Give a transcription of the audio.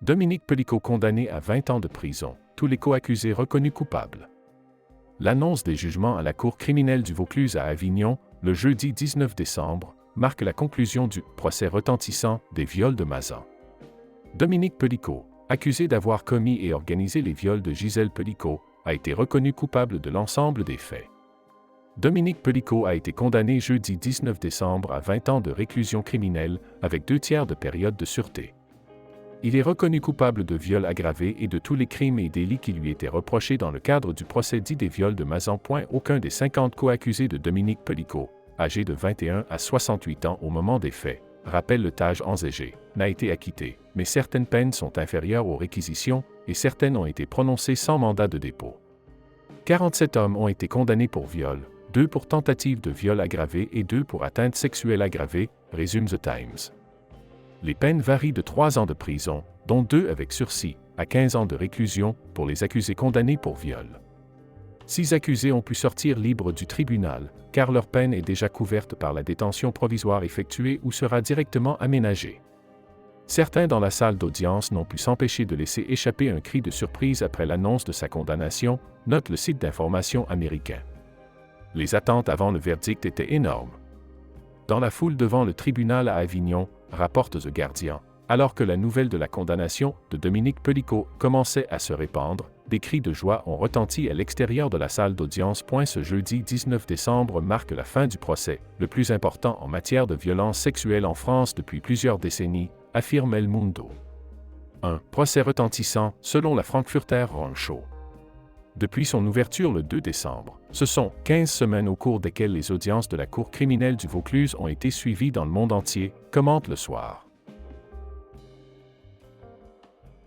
Dominique Pellicot condamné à 20 ans de prison, tous les co-accusés reconnus coupables. L'annonce des jugements à la Cour criminelle du Vaucluse à Avignon, le jeudi 19 décembre, marque la conclusion du procès retentissant des viols de Mazan. Dominique Pellicot, accusé d'avoir commis et organisé les viols de Gisèle Pelicot, a été reconnu coupable de l'ensemble des faits. Dominique Pellicot a été condamné jeudi 19 décembre à 20 ans de réclusion criminelle avec 2/3 de période de sûreté. Il est reconnu coupable de viol aggravé et de tous les crimes et délits qui lui étaient reprochés dans le cadre du procès dit des viols de Mazan. Aucun des 50 co-accusés de Dominique Pellicot, âgé de 21 à 68 ans au moment des faits, rappelle le TAJ Anzégé, n'a été acquitté, mais certaines peines sont inférieures aux réquisitions et certaines ont été prononcées sans mandat de dépôt. 47 hommes ont été condamnés pour viol, 2 pour tentative de viol aggravé et 2 pour atteinte sexuelle aggravée, résume The Times. Les peines varient de 3 ans de prison, dont 2 avec sursis, à 15 ans de réclusion pour les accusés condamnés pour viol. 6 accusés ont pu sortir libres du tribunal, car leur peine est déjà couverte par la détention provisoire effectuée ou sera directement aménagée. Certains dans la salle d'audience n'ont pu s'empêcher de laisser échapper un cri de surprise après l'annonce de sa condamnation, note le site d'information américain. Les attentes avant le verdict étaient énormes. Dans la foule devant le tribunal à Avignon, rapporte The Guardian, alors que la nouvelle de la condamnation de Dominique Pellicot commençait à se répandre, des cris de joie ont retenti à l'extérieur de la salle d'audience. Ce jeudi 19 décembre marque la fin du procès, le plus important en matière de violence sexuelle en France depuis plusieurs décennies, affirme El Mundo. Un procès retentissant, selon la Frankfurter Rundschau. Depuis son ouverture le 2 décembre, ce sont 15 semaines au cours desquelles les audiences de la Cour criminelle du Vaucluse ont été suivies dans le monde entier, commente Le Soir.